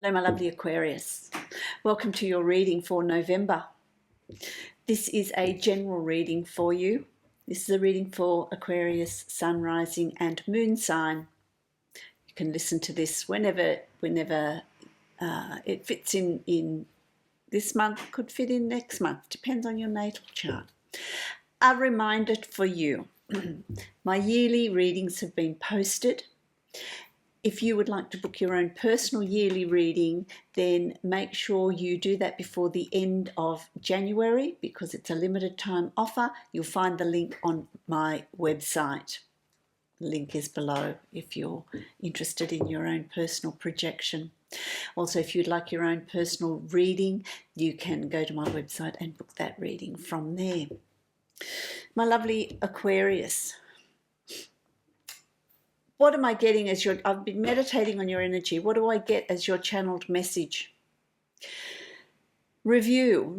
Hello, my lovely Aquarius. Welcome to your reading for November. This is a general reading for you. This is a reading for Aquarius, Sun, Rising and Moon sign. You can listen to this whenever it fits in this month, could fit in next month, depends on your natal chart. A reminder for you, my yearly readings have been posted. If you would like to book your own personal yearly reading, then make sure you do that before the end of January because it's a limited time offer. You'll find the link on my website. The link is below if you're interested in your own personal projection. Also, if you'd like your own personal reading, you can go to my website and book that reading from there. My lovely Aquarius, what am I getting as I've been meditating on your energy. What do I get as your channeled message? Review.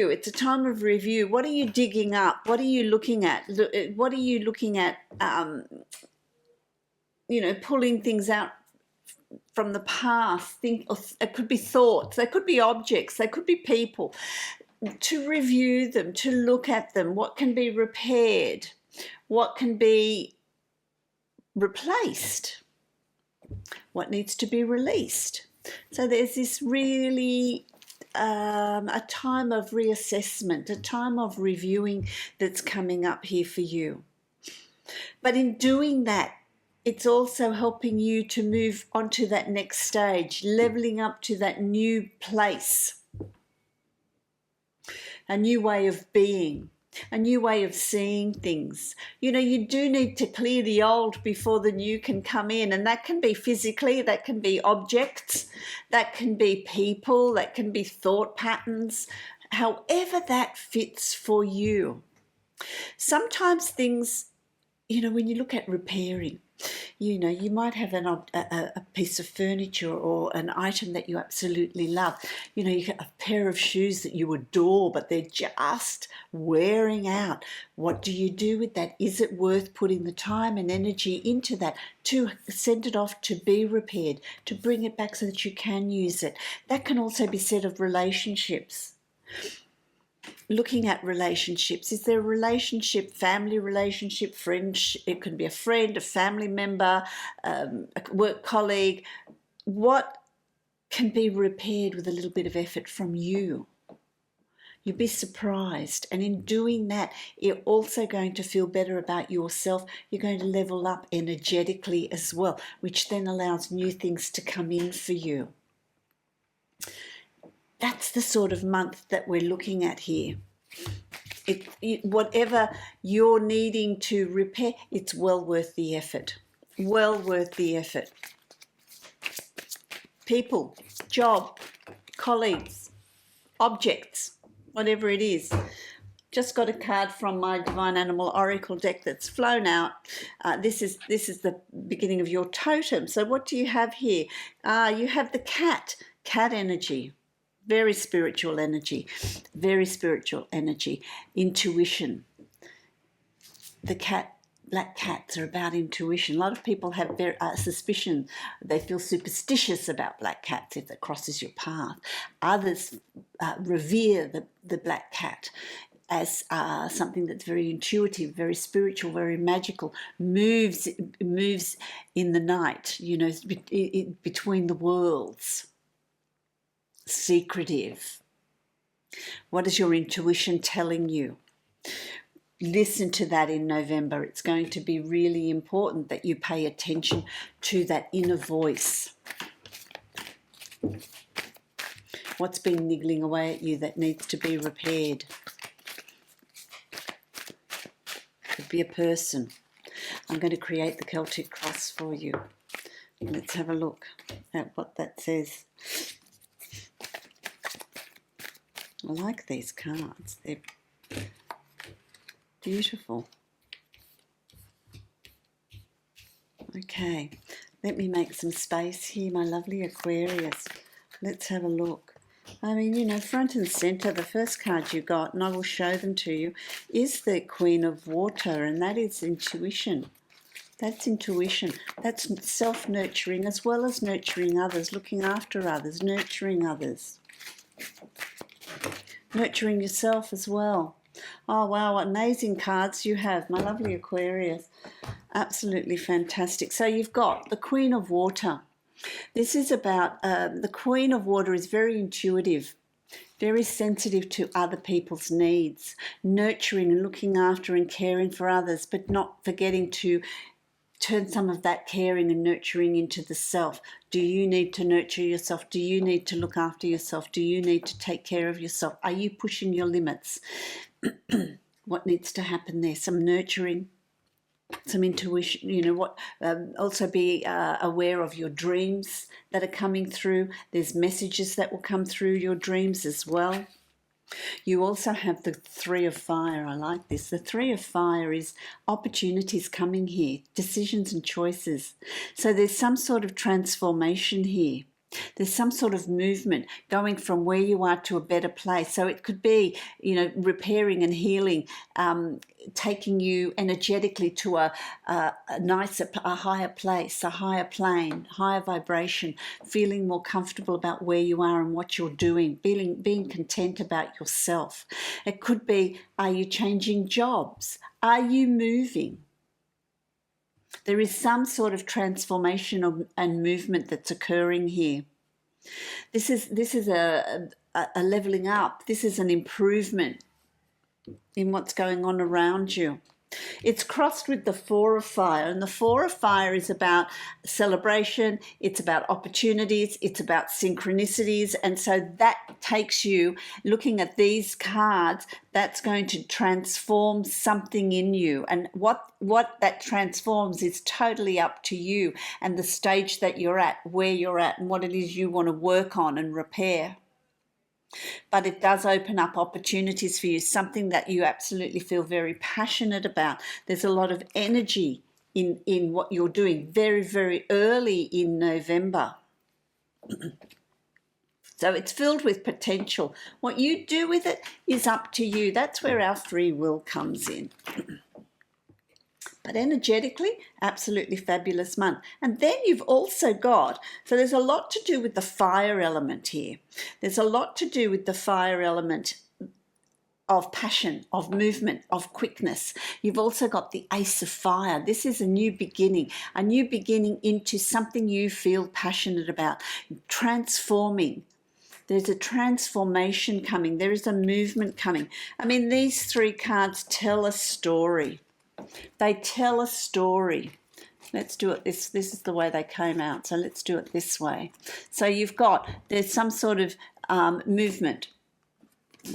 It's a time of review. What are you digging up? What are you looking at? What are you looking at? Pulling things out from the past. It could be thoughts. They could be objects. They could be people. To review them, to look at them. What can be repaired? What can be replaced? What needs to be released? So there's this really a time of reassessment, a time of reviewing that's coming up here for you. But in doing that, it's also helping you to move on to that next stage, leveling up to that new place, a new way of being, a new way of seeing things. You do need to clear the old before the new can come in, and that can be physically, that can be objects, that can be people, that can be thought patterns, however that fits for you. Sometimes things, when you look at repairing, you might have a piece of furniture or an item that you absolutely love. You get a pair of shoes that you adore, but they're just wearing out. What do you do with that? Is it worth putting the time and energy into that to send it off to be repaired, to bring it back so that you can use it? That can also be said of relationships. Looking at relationships, is there a relationship, family relationship, friendship? It can be a friend, a family member, a work colleague. What can be repaired with a little bit of effort from you? You'd be surprised. And in doing that, you're also going to feel better about yourself. You're going to level up energetically as well, which then allows new things to come in for you. That's the sort of month that we're looking at here. Whatever you're needing to repair, it's well worth the effort. Well worth the effort. People, job, colleagues, objects, whatever it is. Just got a card from my Divine Animal Oracle deck that's flown out. This is the beginning of your totem. So what do you have here? You have the cat energy. Very spiritual energy, intuition. The black cats are about intuition. A lot of people have suspicion. They feel superstitious about black cats if it crosses your path. Others revere the black cat as something that's very intuitive, very spiritual, very magical, moves in the night, between the worlds. Secretive. What is your intuition telling you? Listen to that in November. It's going to be really important that you pay attention to that inner voice. What's been niggling away at you that needs to be repaired? Could be a person. I'm going to create the Celtic cross for you. Let's have a look at what that says. I like these cards. They're beautiful. Okay, let me make some space here, my lovely Aquarius. Let's have a look. I mean, front and centre, the first card you got, and I will show them to you, is the Queen of Water, and that is intuition. That's intuition. That's self-nurturing as well as nurturing others, looking after others, nurturing others. Nurturing yourself as well. Oh, wow, amazing cards you have, my lovely Aquarius. Absolutely fantastic. So you've got the Queen of Water. This is about, the Queen of Water is very intuitive, very sensitive to other people's needs, nurturing and looking after and caring for others, but not forgetting to turn some of that caring and nurturing into the self. Do you need to nurture yourself? Do you need to look after yourself? Do you need to take care of yourself? Are you pushing your limits? What needs to happen there? Some nurturing, some intuition, you know what, also be aware of your dreams that are coming through. There's messages that will come through your dreams as well. You also have the Three of Fire. I like this. The Three of Fire is opportunities coming here, decisions and choices. So there's some sort of transformation here. There's some sort of movement going from where you are to a better place. So it could be, you know, repairing and healing, taking you energetically to a nicer, a higher place, a higher plane, higher vibration, feeling more comfortable about where you are and what you're doing, being content about yourself. It could be, are you changing jobs? Are you moving? There is some sort of transformation and movement that's occurring here. This is a leveling up. This is an improvement in what's going on around you. It's crossed with the Four of Fire, and the Four of Fire is about celebration, it's about opportunities, it's about synchronicities, and so that takes you, looking at these cards, that's going to transform something in you, and what that transforms is totally up to you and the stage that you're at, where you're at, and what it is you want to work on and repair. But it does open up opportunities for you, something that you absolutely feel very passionate about. There's a lot of energy in what you're doing very, very early in November. So it's filled with potential. What you do with it is up to you. That's where our free will comes in. But energetically, absolutely fabulous month. And then you've also got, so there's a lot to do with the fire element here. There's a lot to do with the fire element of passion, of movement, of quickness. You've also got the Ace of Fire. This is a new beginning into something you feel passionate about, transforming. There's a transformation coming. There is a movement coming. I mean, these three cards tell a story. They tell a story. Let's do it. This is the way they came out. So let's do it this way. So you've got, there's some sort of movement.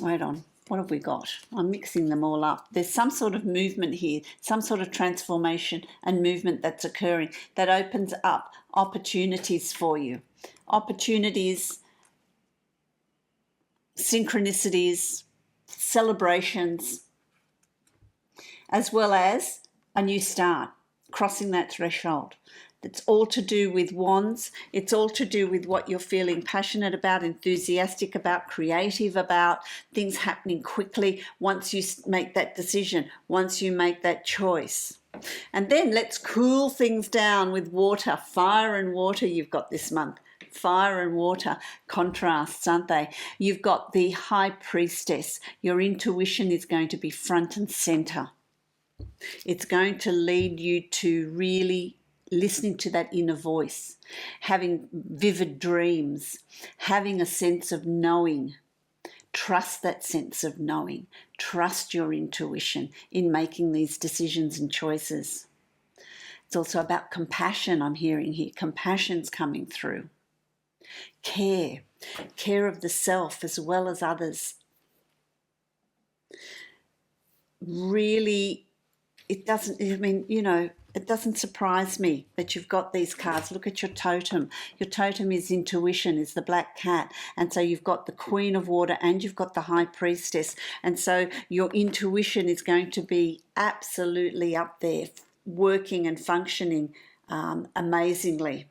Wait on. What have we got? I'm mixing them all up. There's some sort of movement here, some sort of transformation and movement that's occurring that opens up opportunities for you. Opportunities, synchronicities, celebrations, as well as a new start, crossing that threshold. It's all to do with wands. It's all to do with what you're feeling passionate about, enthusiastic about, creative about, things happening quickly once you make that decision, once you make that choice. And then let's cool things down with water. Fire and water you've got this month. Fire and water, contrasts, aren't they? You've got the High Priestess. Your intuition is going to be front and center. It's going to lead you to really listening to that inner voice, having vivid dreams, having a sense of knowing. Trust that sense of knowing. Trust your intuition in making these decisions and choices. It's also about compassion, I'm hearing here. Compassion's coming through. Care of the self as well as others. Really, it doesn't, I mean, you know, it doesn't surprise me that you've got these cards. Look at your totem. Your totem is intuition, is the black cat. And so you've got the Queen of Water and you've got the High Priestess. And so your intuition is going to be absolutely up there, working and functioning amazingly.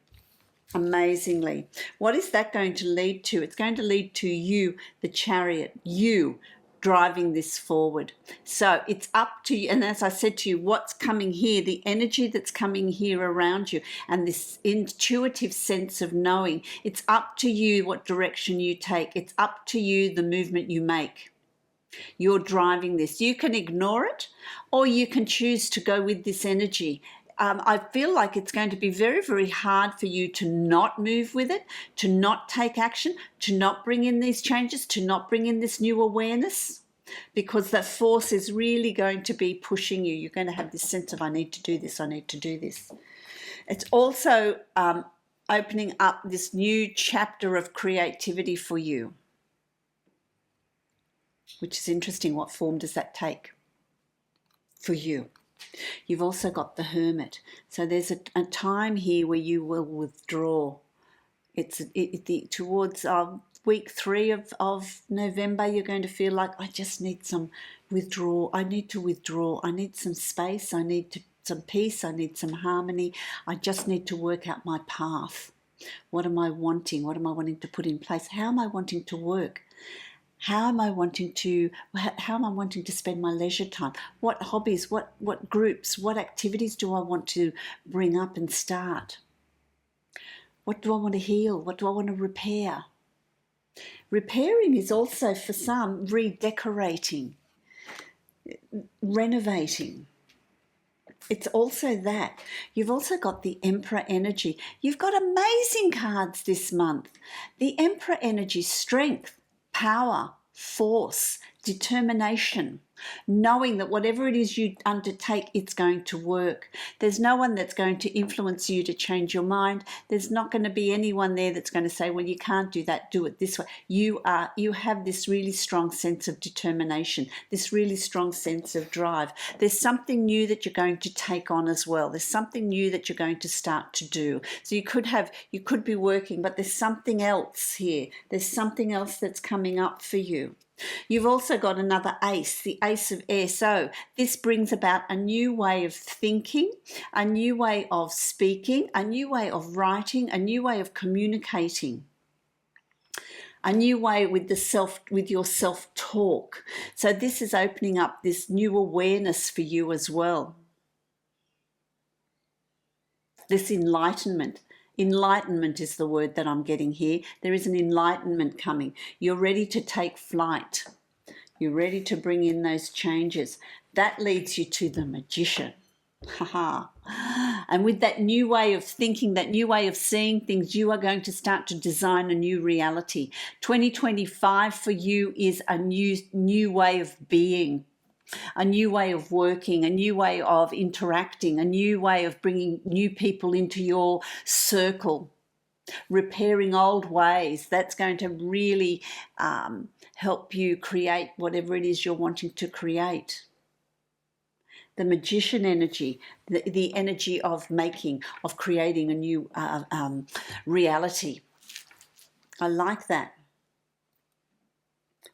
Amazingly. What is that going to lead to? It's going to lead to you, the Chariot, you driving this forward. So it's up to you. And as I said to you, what's coming here, the energy that's coming here around you, and this intuitive sense of knowing, it's up to you what direction you take. It's up to you the movement you make. You're driving this. You can ignore it, or you can choose to go with this energy. I feel like it's going to be very, very hard for you to not move with it, to not take action, to not bring in these changes, to not bring in this new awareness, because that force is really going to be pushing you. You're going to have this sense of, I need to do this, I need to do this. It's also opening up this new chapter of creativity for you, which is interesting. What form does that take for you? You've also got the Hermit. So there's a time here where you will withdraw. It's towards week 3 of November, you're going to feel like, I just need some withdrawal. I need to withdraw. I need some space. I need some peace. I need some harmony. I just need to work out my path. What am I wanting? What am I wanting to put in place? How am I wanting to work? How am I wanting to spend my leisure time? What hobbies, what groups, what activities do I want to bring up and start? What do I want to heal? What do I want to repair? Repairing is also, for some, redecorating, renovating. It's also that. You've also got the Emperor energy. You've got amazing cards this month. The Emperor energy, strength, power, force, determination, knowing that whatever it is you undertake, it's going to work. There's no one that's going to influence you to change your mind. There's not going to be anyone there that's going to say, well, you can't do that, do it this way. You have this really strong sense of determination, this really strong sense of drive. There's something new that you're going to take on as well. There's something new that you're going to start to do. So you could be working, but there's something else here. There's something else that's coming up for you. You've also got another ace, the Ace of Air. So this brings about a new way of thinking, a new way of speaking, a new way of writing, a new way of communicating, a new way with your self-talk. So this is opening up this new awareness for you as well. This enlightenment. Enlightenment is the word that I'm getting here. There is an enlightenment coming. You're ready to take flight. You're ready to bring in those changes. That leads you to the Magician. And with that new way of thinking, that new way of seeing things, you are going to start to design a new reality. 2025 for you is a new way of being. A new way of working, a new way of interacting, a new way of bringing new people into your circle, repairing old ways. That's going to really help you create whatever it is you're wanting to create. The Magician energy, the energy of making, of creating a new reality. I like that.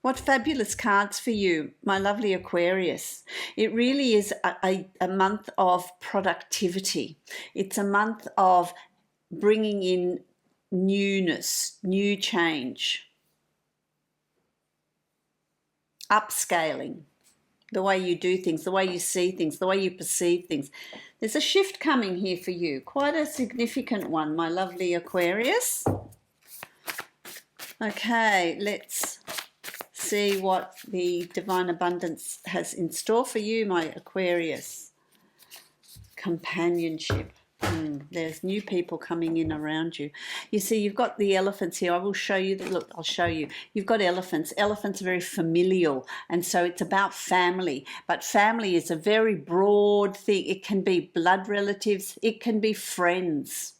What fabulous cards for you, my lovely Aquarius. It really is a month of productivity. It's a month of bringing in newness, new change, upscaling, the way you do things, the way you see things, the way you perceive things. There's a shift coming here for you, quite a significant one, my lovely Aquarius. Okay, let's see what the Divine Abundance has in store for you, my Aquarius. Companionship. There's new people coming in around you. You see, you've got the elephants here. I will show you. Look, I'll show you. You've got elephants. Elephants are very familial, and so it's about family. But family is a very broad thing. It can be blood relatives. It can be friends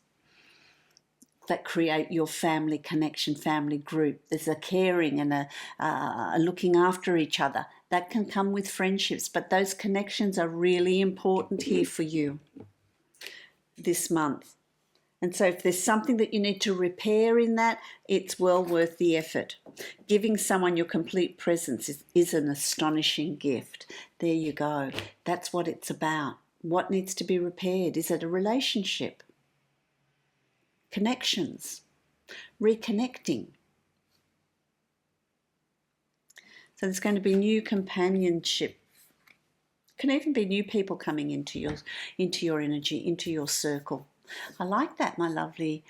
that create your family connection, family group. There's a caring and a looking after each other. That can come with friendships, but those connections are really important here for you this month. And so if there's something that you need to repair in that, it's well worth the effort. Giving someone your complete presence is an astonishing gift. There you go. That's what it's about. What needs to be repaired? Is it a relationship? Connections, reconnecting. So there's going to be new companionship. Can even be new people coming into your energy, into your circle. I like that, my lovely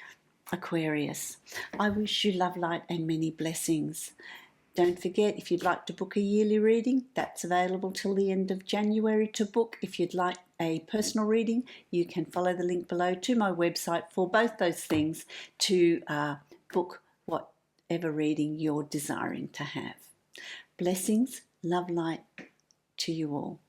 Aquarius. I wish you love, light, and many blessings. Don't forget, if you'd like to book a yearly reading, that's available till the end of January to book. If you'd like a personal reading, you can follow the link below to my website for both those things to book whatever reading you're desiring to have. Blessings, love, light to you all.